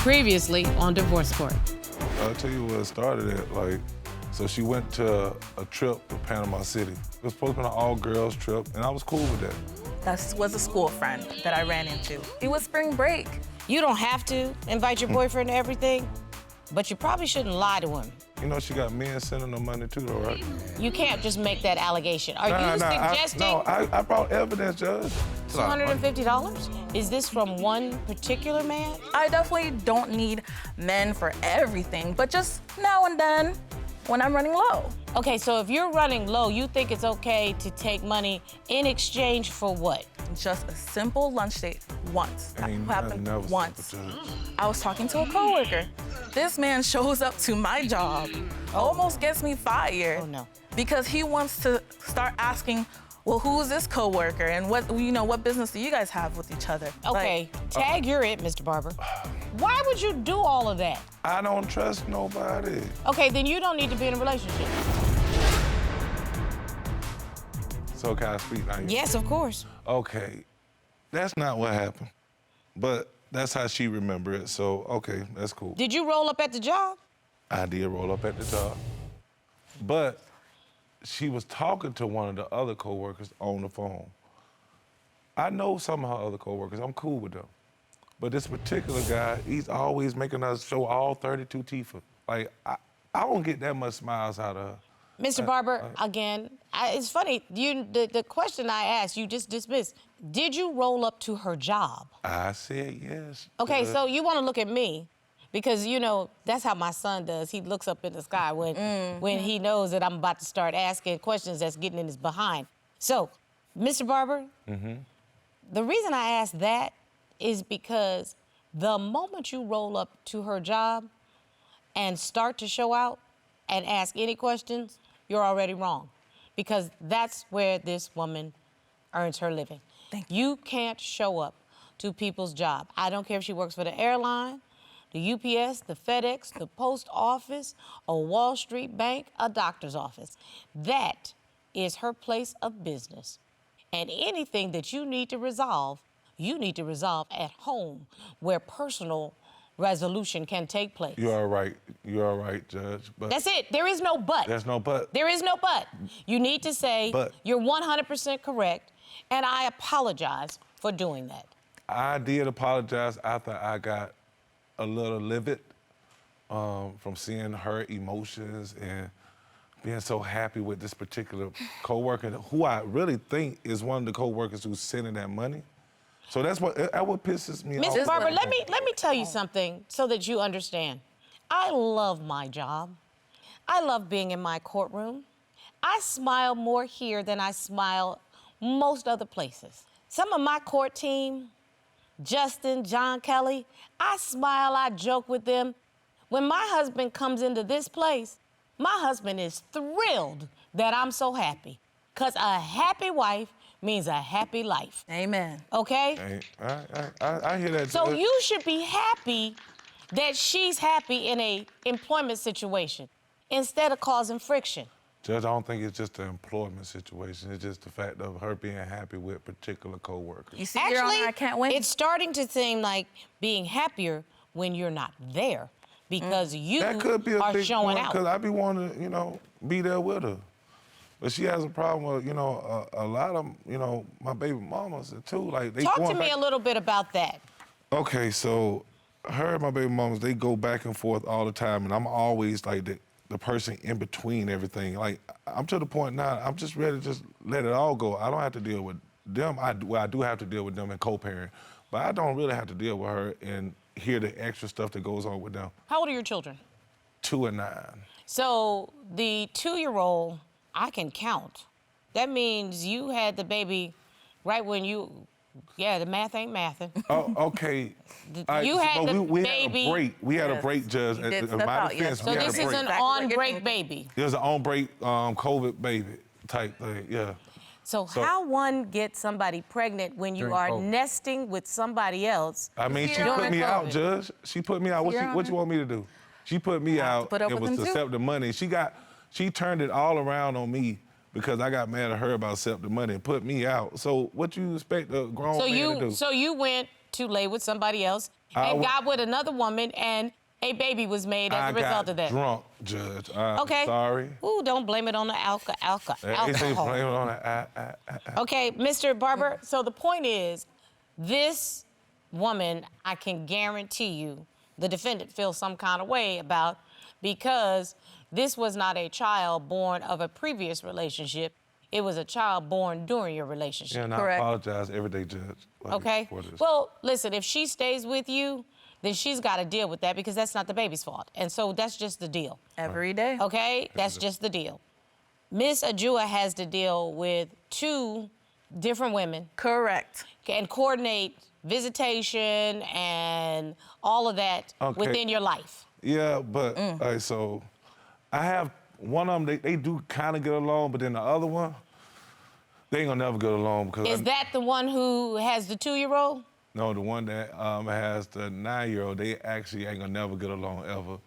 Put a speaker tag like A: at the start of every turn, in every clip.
A: Previously on Divorce Court.
B: I'll tell you where it started at. So she went to a trip to Panama City. It was supposed to be an all-girls trip, and I was cool with that.
C: That was a school friend that I ran into. It was spring break.
D: You don't have to invite your boyfriend to everything, but you probably shouldn't lie to him.
B: You know she got men sending her money too, though, right?
D: You can't just make that allegation. Are you suggesting?
B: I brought evidence, Judge.
D: $250? Is this from one particular man?
C: I definitely don't need men for everything, but just now and then when I'm running low.
D: Okay, so if you're running low, you think it's okay to take money in exchange for what?
C: Just a simple lunch date once. That happened
B: never
C: once. I was talking to a coworker. This man shows up to my job, almost gets me fired.
D: Oh no.
C: Because he wants to start asking, well, who's this coworker and what business do you guys have with each other?
D: Okay, tag you're it, Mr. Barber. Why would you do all of that?
B: I don't trust nobody.
D: Okay, then you don't need to be in a relationship.
B: So can I speak now?
D: Yes, of course.
B: Okay, that's not what happened, but that's how she remembered it, so okay, that's cool.
D: Did you roll up at the job?
B: I did roll up at the job, but she was talking to one of the other coworkers on the phone. I know some of her other coworkers, I'm cool with them. But this particular guy, he's always making us show all 32 teeth. I don't get that much smiles out of her.
D: Mr. Barber, again, it's funny, the question I asked, you just dismissed. Did you roll up to her job?
B: I said yes.
D: Okay, so you want to look at me, because, that's how my son does. He looks up in the sky when he knows that I'm about to start asking questions that's getting in his behind. So, Mr. Barber, the reason I asked that is because the moment you roll up to her job and start to show out and ask any questions, you're already wrong, because that's where this woman earns her living. You can't show up to people's job. I don't care if she works for the airline, the UPS, the FedEx, the post office, a Wall Street bank, a doctor's office. That is her place of business. And anything that you need to resolve at home, where personal resolution can take place.
B: You are right, Judge. But
D: that's it. There is no but.
B: There's no but.
D: There is no but. You need to say,
B: but
D: you're 100% correct, and I apologize for doing that.
B: I did apologize after I got a little livid from seeing her emotions and being so happy with this particular coworker, who I really think is one of the coworkers who's sending that money. So that's what pisses me off.
D: Mr. Barber, let me tell you something so that you understand. I love my job. I love being in my courtroom. I smile more here than I smile most other places. Some of my court team, Justin, John Kelly, I smile, I joke with them. When my husband comes into this place, my husband is thrilled that I'm so happy, because a happy wife means a happy life.
C: Amen.
D: Okay?
B: I hear that.
D: So you should be happy that she's happy in a employment situation instead of causing friction.
B: Judge, I don't think it's just an employment situation. It's just the fact of her being happy with particular coworkers.
C: You see, Your Honor, I can't win.
D: It's starting to seem like being happier when you're not there, because you
B: that could be a
D: are
B: big
D: showing
B: point,
D: out.
B: Because I be wanting to, be there with her. But she has a problem with, a lot of, my baby mamas too.
D: Talk to me a little bit about that.
B: Okay, so her and my baby mamas, they go back and forth all the time, and I'm always like the person in between everything. I'm to the point now, I'm just ready to just let it all go. I don't have to deal with them. I do have to deal with them and co-parent, but I don't really have to deal with her and hear the extra stuff that goes on with them.
D: How old are your children?
B: 2 and 9.
D: So the 2-year-old, I can count. That means you had the baby right when the math ain't mathing.
B: Oh, okay.
D: You had the
B: we
D: baby.
B: Had a break. We had a break, Judge.
C: My defense,
D: so this is an on-break baby.
B: It was an on-break COVID baby type thing, yeah.
D: So how one gets somebody pregnant when you are nesting with somebody else?
B: I mean, she put me out, Judge. She put me out. What you want me to do? She put me out. It was to accept the money. She turned it all around on me because I got mad at her about accepting the money and put me out. So what you expect a grown man to do?
D: So you went to lay with somebody else, and got with another woman, and a baby was made as a result of that.
B: I got drunk, Judge.
D: Okay.
B: Sorry.
D: Ooh, don't blame it on the alcohol.
B: They say blame it on the
D: Okay, Mr. Barber, so the point is, this woman, I can guarantee you, the defendant feels some kind of way about, because this was not a child born of a previous relationship. It was a child born during your relationship.
B: Yeah, and I apologize every day, Judge.
D: Okay.
B: For this.
D: Well, listen, if she stays with you, then she's got to deal with that because that's not the baby's fault. And so that's just the deal.
C: Every day.
D: Okay? That's just the deal. Miss Ajua has to deal with 2 different women.
C: Correct.
D: And coordinate visitation and all of that within your life.
B: Yeah, but so I have one of them. They do kind of get along, but then the other one, they ain't gonna never get along because.
D: Is that the one who has the 2-year-old?
B: No, the one that has the 9-year-old. They actually ain't gonna never get along ever,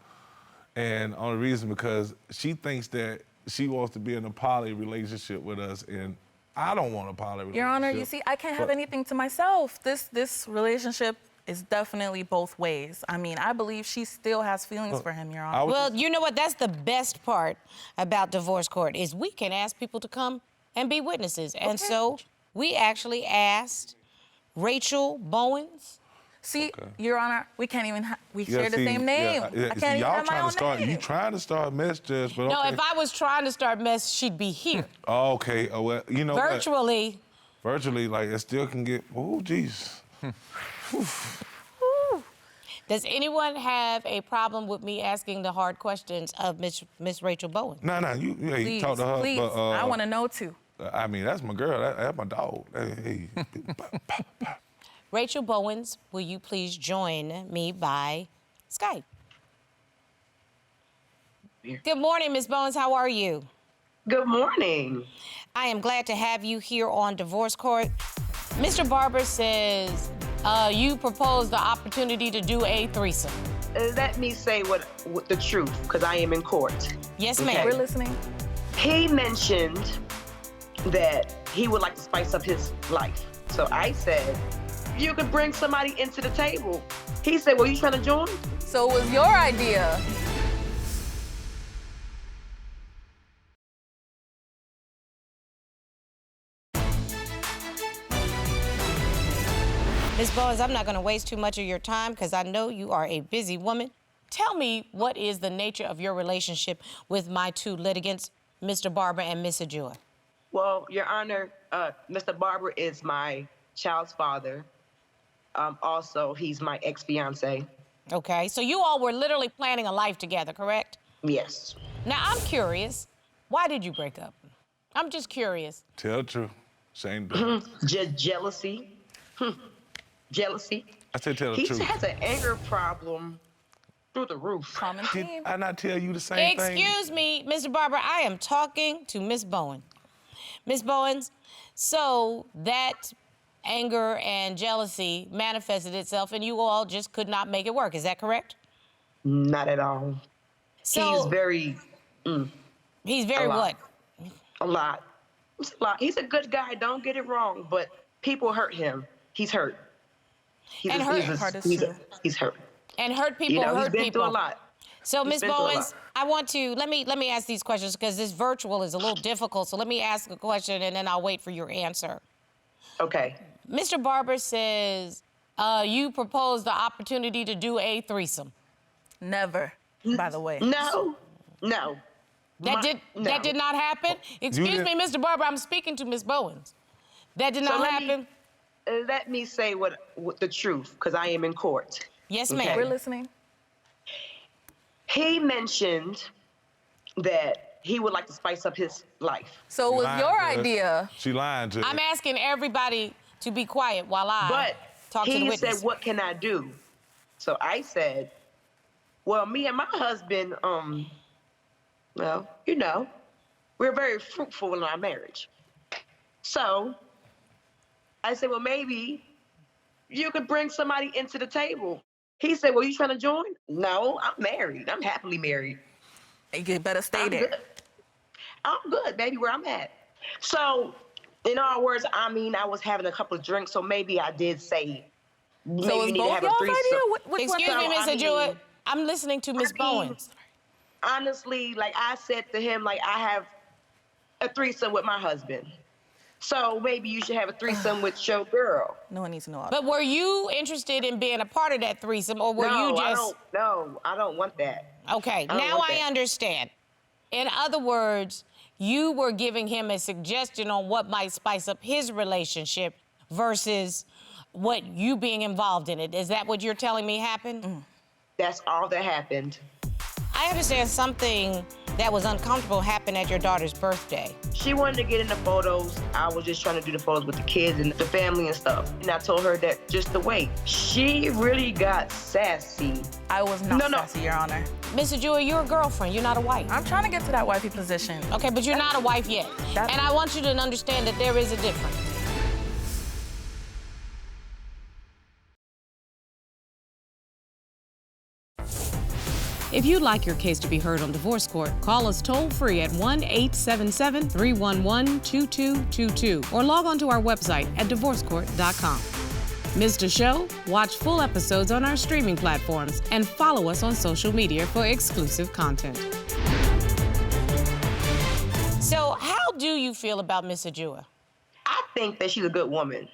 B: and on the reason because she thinks that she wants to be in a poly relationship with us, and I don't want a poly relationship.
C: Your Honor, you see, I can't have anything to myself. This relationship is definitely both ways. I mean, I believe she still has feelings for him, Your Honor.
D: Well, you know what? That's the best part about divorce court is we can ask people to come and be witnesses. And so we actually asked Rachel Bowens.
C: See, Your Honor, we can't even, we share the same name.
B: Yeah,
C: I can't even have my own name.
B: You trying to start a mess, Judge, but
D: No, if I was trying to start mess, she'd be here.
B: Okay, well, you know
D: Virtually.
B: what? Virtually, like, it still can get, oh, jeez.
D: Does anyone have a problem with me asking the hard questions of Miss Rachel Bowen?
B: No, you talk to her.
C: Please,
B: but,
C: I want to know too.
B: I mean, that's my girl. That's my dog. Hey.
D: Rachel Bowens, will you please join me by Skype? Good morning, Ms. Bowens. How are you?
E: Good morning.
D: I am glad to have you here on Divorce Court. Mr. Barber says you proposed the opportunity to do a threesome.
E: Let me say what the truth, because I am in court.
D: Yes, ma'am.
E: Okay.
C: We're listening.
E: He mentioned that he would like to spice up his life. So I said, you could bring somebody into the table. He said, well, you trying to join?
C: So it was your idea.
D: Ms. Bowens, I'm not going to waste too much of your time because I know you are a busy woman. Tell me what is the nature of your relationship with my 2 litigants, Mr. Barber and Miss Ajua?
E: Well, Your Honor, Mr. Barber is my child's father. Also, he's my ex-fiancee.
D: Okay, so you all were literally planning a life together, correct?
E: Yes.
D: Now, I'm curious, why did you break up? I'm just curious.
B: Tell the truth. Shane.
E: Just jealousy. Jealousy.
B: I said tell the truth.
E: He has an anger problem through the roof.
C: Common
B: Did
C: theme.
B: I not tell you the same thing?
D: Excuse me, Mr. Barber, I am talking to Miss Bowen. Miss Bowens, so that anger and jealousy manifested itself and you all just could not make it work, is that correct?
E: Not at all.
D: So,
E: He's very...
D: he's very
E: a lot.
D: what?
E: A lot. It's a lot. He's a good guy, don't get it wrong, but people hurt him. He's hurt. He's
D: And hurt.
E: He's hurt.
D: And hurt people
E: He's
D: hurt
E: been
D: people.
E: through a lot.
D: So,
E: He's
D: Ms.
E: been through a
D: Bowens,
E: lot.
D: I want to, let me ask these questions because this virtual is a little difficult, so let me ask a question and then I'll wait for your answer.
E: Okay.
D: Mr. Barber says you proposed the opportunity to do a threesome.
C: Never, by the way.
E: No.
D: That did not happen? Excuse me, Mr. Barber, I'm speaking to Ms. Bowens. That did not happen?
E: Let me say what the truth, because I am in court.
D: Yes,
E: Okay.
D: ma'am.
C: We're listening.
E: He mentioned that he would like to spice up his life.
C: So it was your idea.
B: She lying to
D: I'm asking everybody to be quiet while I
E: But
D: talk to the
E: he
D: witness.
E: said, what can I do? So I said, well, me and my husband, well, you know, we're very fruitful in our marriage. So I said, well, maybe you could bring somebody into the table. He said, well, you trying to join? No, I'm married. I'm happily married.
C: You better stay
E: I'm
C: there.
E: good. I'm good, baby, where I'm at. So, in other words, I mean, I was having a couple of drinks, so maybe I did say maybe
C: So
E: you
C: it's
E: need to
C: both
E: have a
C: y'all's
E: threesome.
C: idea? Which
D: Excuse
C: one?
D: me, Miss
E: I
D: Ajua.
E: mean-
D: I'm listening to Miss
E: I mean,
D: Bowens.
E: Honestly, like I said to him, like I have a threesome with my husband. So maybe you should have a threesome with your girl.
C: No one needs to know all that.
D: But were you interested in being a part of that threesome, or were you
E: No,
D: just...
E: I don't want that.
D: Okay,
E: I don't
D: now
E: want
D: I
E: that.
D: understand. In other words, you were giving him a suggestion on what might spice up his relationship versus what you being involved in it. Is that what you're telling me happened?
E: That's all that happened.
D: I understand something that was uncomfortable happened at your daughter's birthday.
E: She wanted to get in the photos. I was just trying to do the photos with the kids and the family and stuff. And I told her that just to wait. She really got sassy.
C: I was not
E: No.
C: sassy, Your Honor.
D: Miss Ajua, you're a girlfriend, you're not a wife.
C: I'm trying to get to that wifey position.
D: Okay, but you're not a wife yet.
C: That-
D: And I want you to understand that there is a difference.
A: If you'd like your case to be heard on divorce court, call us toll-free at 1-877-311-2222 or log on to our website at divorcecourt.com. Missed a show? Watch full episodes on our streaming platforms and follow us on social media for exclusive content.
D: So how do you feel about Miss Ajua?
E: I think that she's a good woman.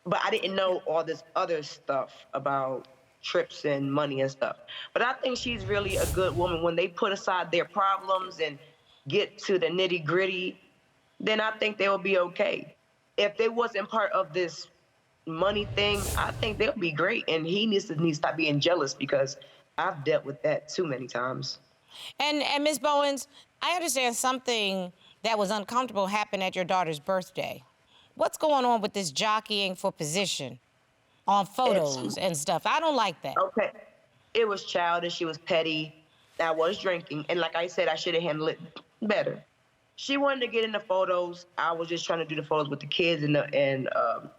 E: But I didn't know all this other stuff about trips and money and stuff. But I think she's really a good woman. When they put aside their problems and get to the nitty gritty, then I think they'll be okay. If they wasn't part of this money thing, I think they'll be great. And he needs to stop being jealous, because I've dealt with that too many times.
D: And Ms. Bowens, I understand something that was uncomfortable happened at your daughter's birthday. What's going on with this jockeying for position on photos and stuff? I don't like that.
E: Okay. It was childish. It was petty. I was drinking. And like I said, I should have handled it better. She wanted to get in the photos. I was just trying to do the photos with the kids and the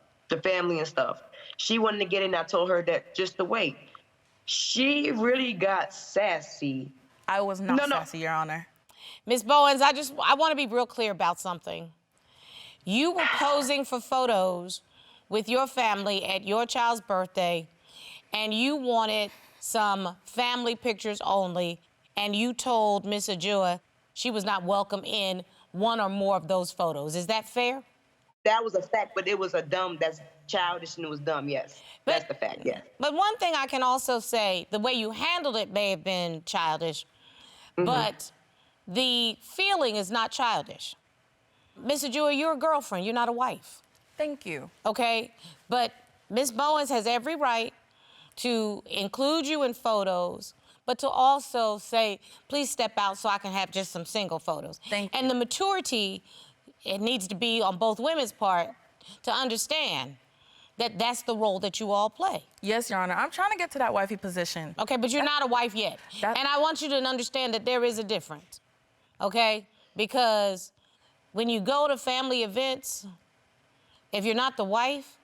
E: family and stuff. She wanted to get in. I told her that just to wait. She really got sassy.
C: I was not
E: No.
C: sassy, Your Honor.
D: Ms. Bowens, I want to be real clear about something. You were posing for photos with your family at your child's birthday, and you wanted some family pictures only, and you told Miss Ajua she was not welcome in one or more of those photos. Is that fair?
E: That was a fact, but it was that's childish and it was dumb, yes. That's the fact, yes.
D: But one thing I can also say, the way you handled it may have been childish, but the feeling is not childish. Miss Ajua, you're a girlfriend, you're not a wife.
C: Thank you.
D: Okay? But Miss Bowens has every right to include you in photos, but to also say, please step out so I can have just some single photos.
C: Thank you.
D: And the maturity, it needs to be on both women's part to understand that that's the role that you all play.
C: Yes, Your Honor. I'm trying to get to that wifey position.
D: Okay, but you're not a wife yet.
C: That-
D: And I want you to understand that there is a difference, okay? Because when you go to family events, if you're not the wife,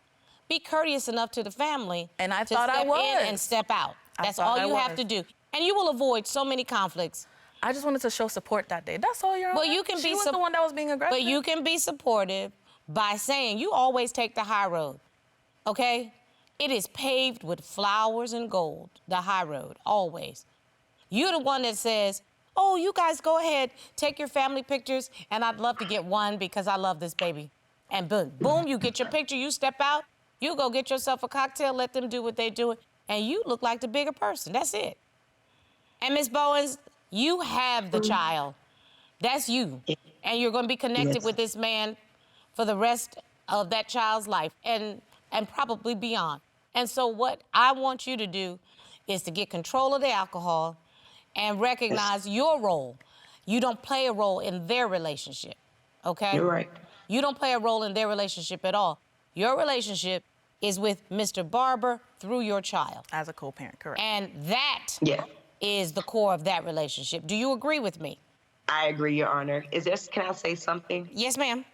D: be courteous enough to the family
C: And I
D: to
C: thought I
D: step in and
C: was.
D: step out.
C: I
D: That's
C: thought
D: all
C: I
D: you have
C: was.
D: to do. And you will avoid so many conflicts.
C: I just wanted to show support that day. That's all, Your Honor.
D: Well, you can
C: She
D: be
C: was
D: sup-
C: the one that was being aggressive.
D: But you can be supportive by saying you always take the high road, okay? It is paved with flowers and gold, the high road, always. You're the one that says, oh, you guys go ahead, take your family pictures, and I'd love to get one because I love this baby. And boom, boom, you get your picture, you step out, you go get yourself a cocktail, let them do what they do, and you look like the bigger person. That's it. And Miss Bowens, you have the child. That's you. And you're going to be connected
E: Yes.
D: with this man for the rest of that child's life and probably beyond. And so what I want you to do is to get control of the alcohol and recognize your role. You don't play a role in their relationship, okay?
E: You're right.
D: You don't play a role in their relationship at all. Your relationship is with Mr. Barber through your child.
C: As a co-parent, correct.
D: And that
E: Yeah.
D: is the core of that relationship. Do you agree with me?
E: I agree, Your Honor. Can I say something?
D: Yes, ma'am.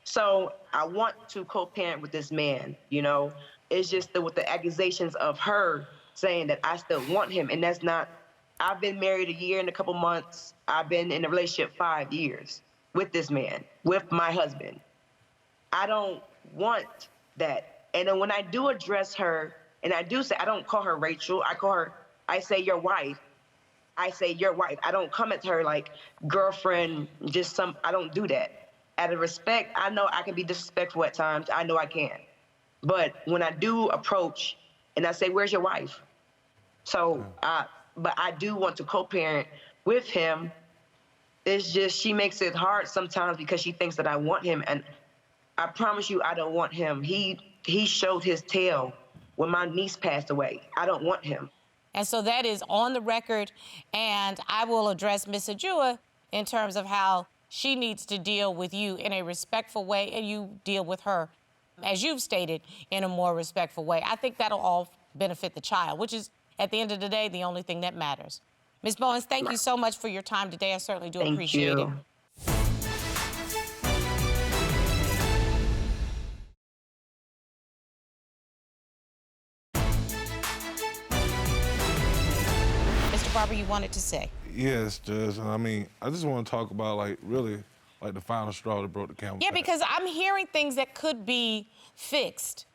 E: So I want to co-parent with this man, you know. It's just with the accusations of her saying that I still want him, and that's not. I've been married a year and a couple months. I've been in a relationship 5 years with this man, with my husband. I don't want that And then when I do address her, and I do say, I don't call her Rachel, I say your wife. I say your wife. I don't come at her like girlfriend, I don't do that. Out of respect, I know I can be disrespectful at times. I know I can. But when I do approach and I say, where's your wife? So, but I do want to co-parent with him. It's just she makes it hard sometimes because she thinks that I want him. And I promise you, I don't want him. He showed his tail when my niece passed away. I don't want him.
D: And so that is on the record, and I will address Miss Ajua in terms of how she needs to deal with you in a respectful way, and you deal with her, as you've stated, in a more respectful way. I think that'll all benefit the child, which is, at the end of the day, the only thing that matters. Ms. Bowens, thank you so much for your time today. I certainly do appreciate it. Barber, you wanted to say?
B: Yes, Judge. And I mean, I just want to talk about, like, really, like, the final straw that broke the camel's back.
D: Yeah, because I'm hearing things that could be fixed.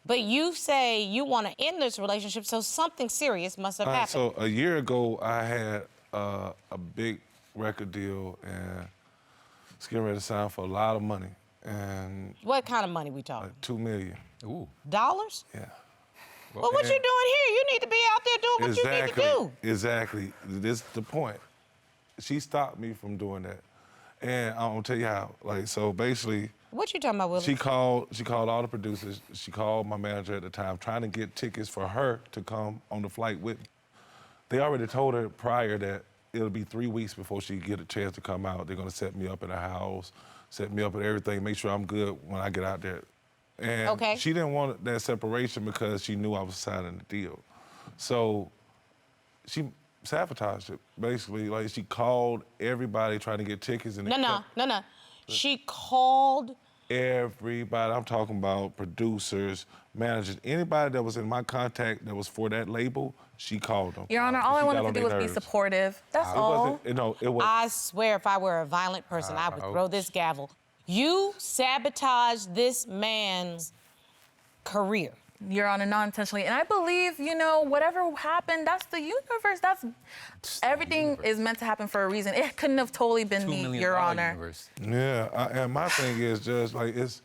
D: But you say you want to end this relationship, so something serious must have happened.
B: So a year ago, I had a big record deal and was getting ready to sign for a lot of money. And
D: what kind of money we talking?
B: Like $2 million.
F: Ooh.
D: Dollars?
B: Yeah.
D: Well, what you doing here? You need to be out there doing what you need to do.
B: Exactly. This is the point. She stopped me from doing that. And I'm gonna tell you how. Like, so basically,
D: what you talking about, Willis?
B: She called all the producers. She called my manager at the time, trying to get tickets for her to come on the flight with me. They already told her prior that it'll be 3 weeks before she get a chance to come out. They're gonna set me up in a house, set me up with everything, make sure I'm good when I get out there. And she didn't want that separation because she knew I was signing the deal. So she sabotaged it, basically. Like, she called everybody trying to get tickets. And
D: No. She called
B: everybody. I'm talking about producers, managers, anybody that was in my contact that was for that label, she called them.
C: Your Honor, all I wanted to do was be supportive. That's all.
B: It wasn't.
D: I swear, if I were a violent person, I would throw this gavel. You sabotaged this man's career.
C: Your Honor, non-intentionally. And I believe, you know, whatever happened, that's the universe. Everything is meant to happen for a reason. It couldn't have totally been me, Your Honor.
F: Universe.
B: Yeah, and my thing is just, like, it's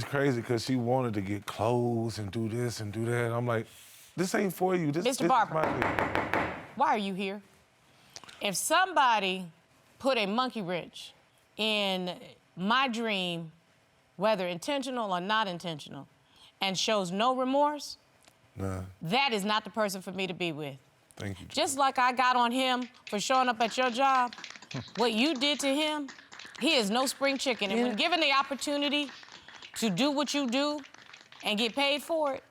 B: crazy because she wanted to get clothes and do this and do that. I'm like, this ain't for you.
D: Mr. Barber, why are you here? If somebody put a monkey wrench in my dream, whether intentional or not intentional, and shows no remorse, that is not the person for me to be with.
B: Thank you.
D: Just like I got on him for showing up at your job, what you did to him, he is no spring chicken. And when given the opportunity to do what you do and get paid for it,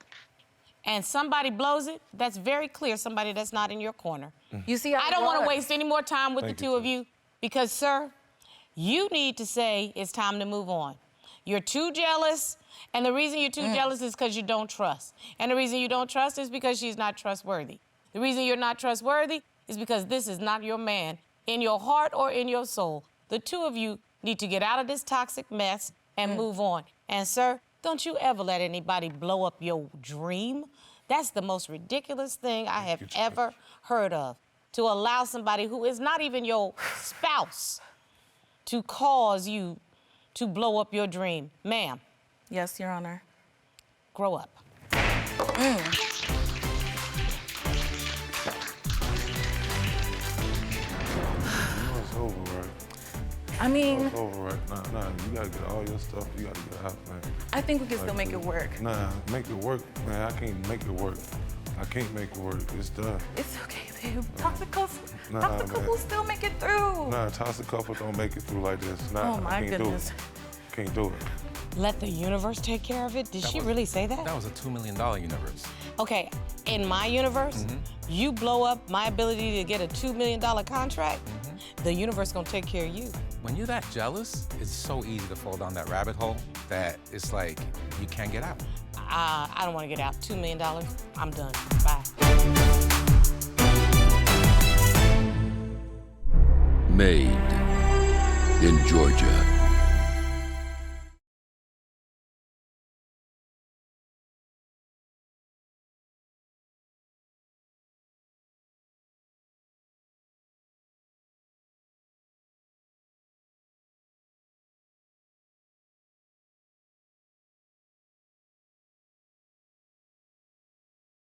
D: and somebody blows it, that's very clear somebody that's not in your corner.
C: You see,
D: I don't want to waste any more time with the two of you because, sir, you need to say it's time to move on. You're too jealous, and the reason you're too jealous is because you don't trust. And the reason you don't trust is because she's not trustworthy. The reason you're not trustworthy is because this is not your man in your heart or in your soul. The two of you need to get out of this toxic mess and move on. And, sir, don't you ever let anybody blow up your dream. That's the most ridiculous thing I have ever heard of, to allow somebody who is not even your spouse to cause you to blow up your dream. Ma'am.
C: Yes, Your Honor.
D: Grow up.
B: It's over, right?
C: I mean...
B: It's over, right? Nah, you gotta get all your stuff. You gotta get out, man.
C: I think we can still make it work.
B: Nah, make it work, man. I can't make it work. I can't make it work. It's done.
C: It's okay, babe. Toxic couples still make it through.
B: Nah, toxic couples don't make it through like this. Nah,
C: oh, my goodness.
B: Can't do it.
D: Let the universe take care of it? Did she really say that?
F: That was a $2 million universe.
D: Okay, in my universe, you blow up my ability to get a $2 million contract, the universe gonna take care of you.
F: When you're that jealous, it's so easy to fall down that rabbit hole that it's like you can't get out.
D: I don't want to get out. $2 million, I'm done. Bye.
G: Made in Georgia.